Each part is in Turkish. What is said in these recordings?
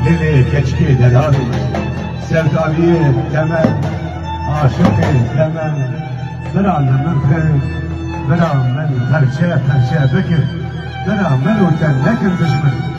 Dili keçki dedavi, sevdaviye temel, aşık temel. Bira min xir, bira min perçe perçe bikir, bira min uten nekin düşmün.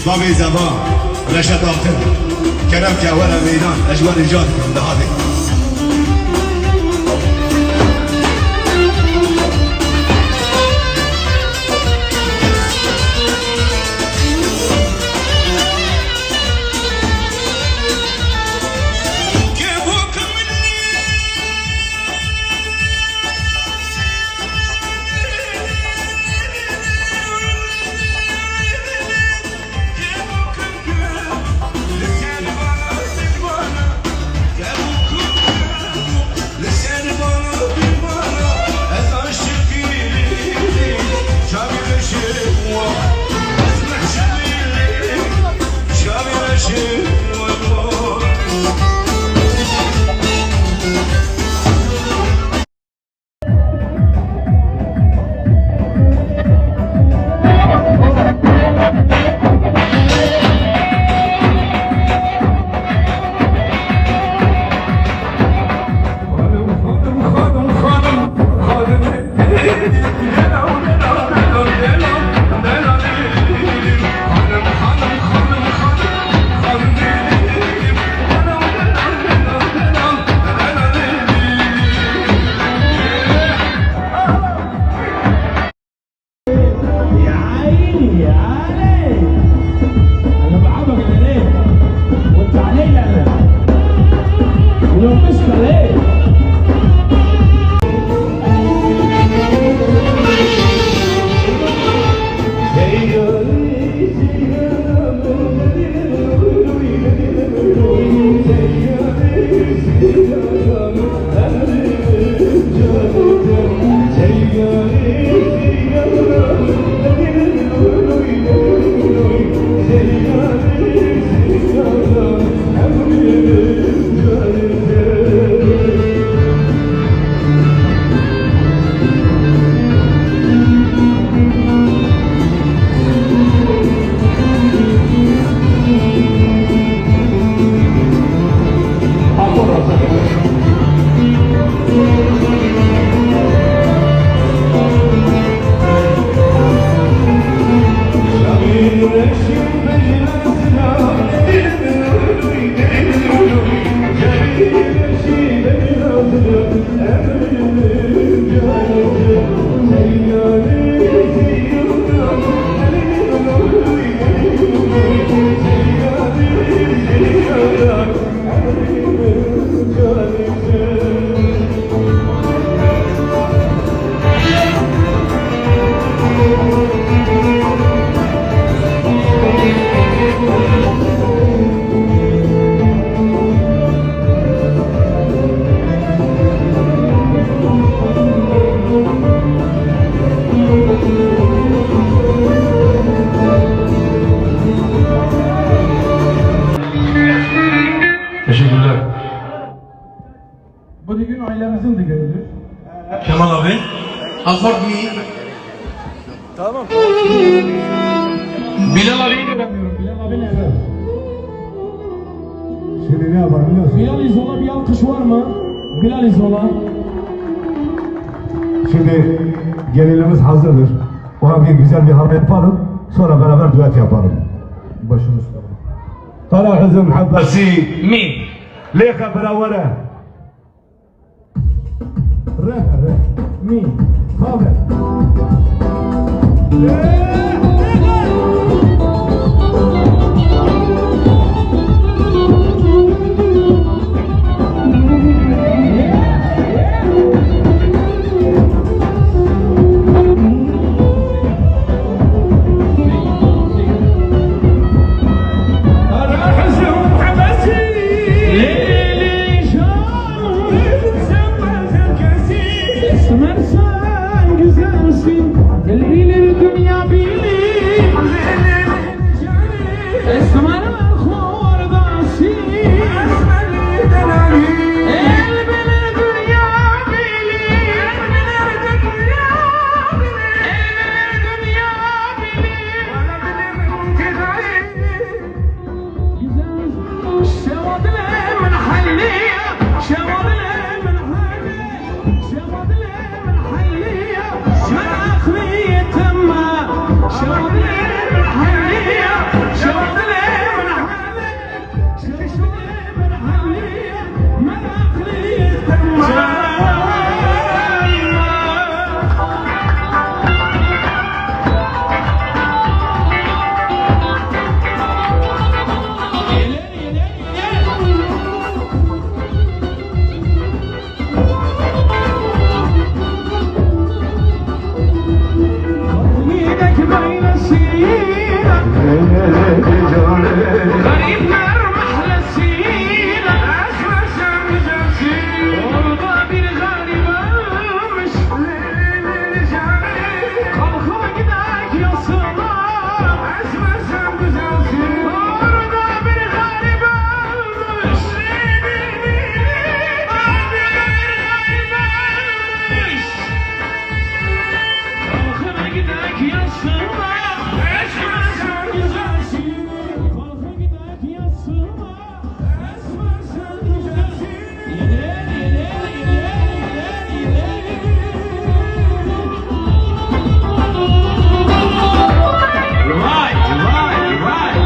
ضبي زمان رشد آخر كرم جوال ميدان أجوال الجاد من هذه ailemizin de gördü. Kemal abi. Afford me. Bilal abiyi göremiyorum. Bilal abi nerede? Şimdi ne yapalım biliyor musun? Bilal İzola bir alkış var mı? Bilal İzola. Şimdi gelinimiz hazırdır. Ona bir güzel bir hava yapalım. Sonra beraber düet yapalım. Başınız sağ olun. Kara kızım habbesi. Mi. Leka bravara. Re. Mi. Haber. Esmersen güzelsin, el bilir dünya bilir. Esmer hordasın, el bilir dünya bilir. El bilir dünya bilir. Şevadile min halliye, şevadile min halliye, şevadile min halliye, men akhriye temma, şevadile min halliye, şevadile min halliye, şevadile min halliye, men akhriye temma. Yedek böylesine garipler mahallesine esmersen güzelsin. Orada bir garip ölmüş, kalkıp gidek yasına esmersen güzelsin. Orada bir garip ölmüş, kalkıp gidek yasına esmersen güzelsin. Kalkıp gidek yasına esmersen güzelsin. Vay vay vay.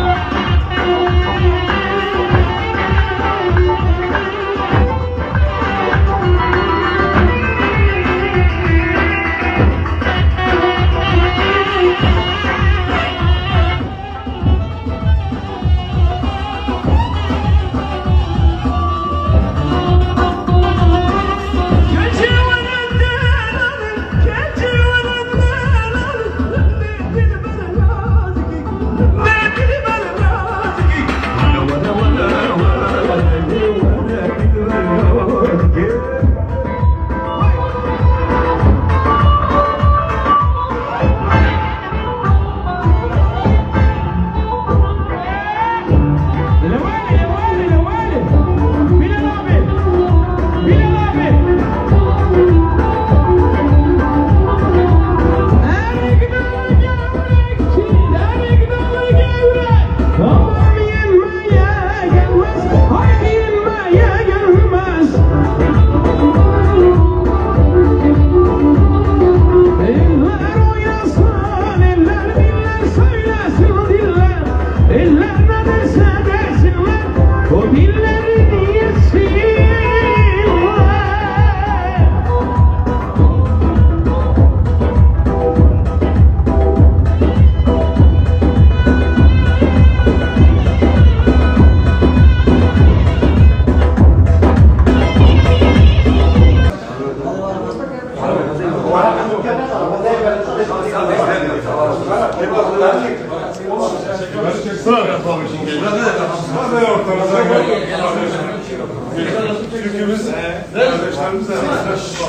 Türkümüz kardeşlerimiz de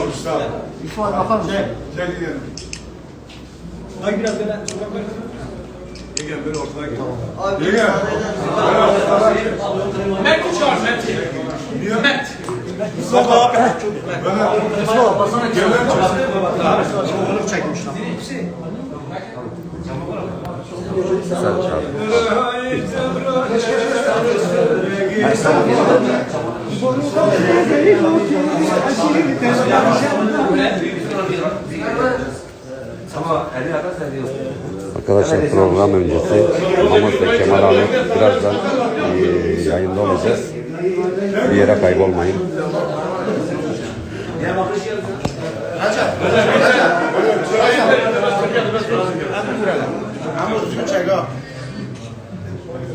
olmuşlar. İfade atalım. Çek gidelim. Hadi biraz böyle. Gel böyle ortadan gel. Abi Gel. müsaade eder misin? Mert çağır Mert. Niye? Mert. Onu çekmiş lan. Arkadaşlar program öncesi Mahmut ve Kemal Ahmet birazdan yayında olacağız. Bir yere kaybolmayın.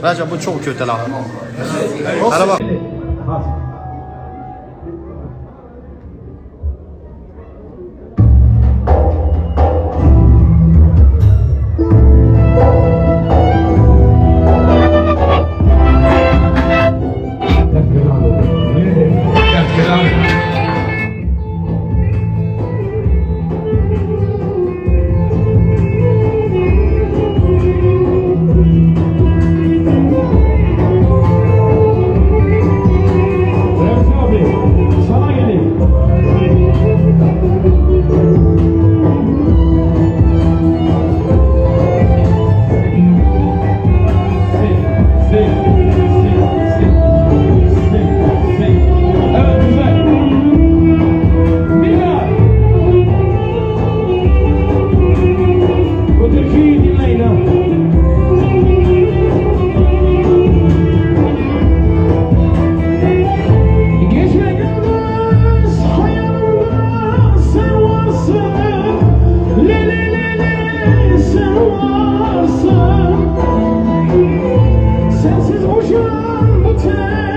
Recep bu çok kötü lan. Hadi bak. Remzi abi, sana geleyim. Evet, güzel. Bir daha. Bu türküyü dinleyin ha. Gece gündüz hayalımda sen varsın. Le le le le sen varsın. Sensiz bu can bu ten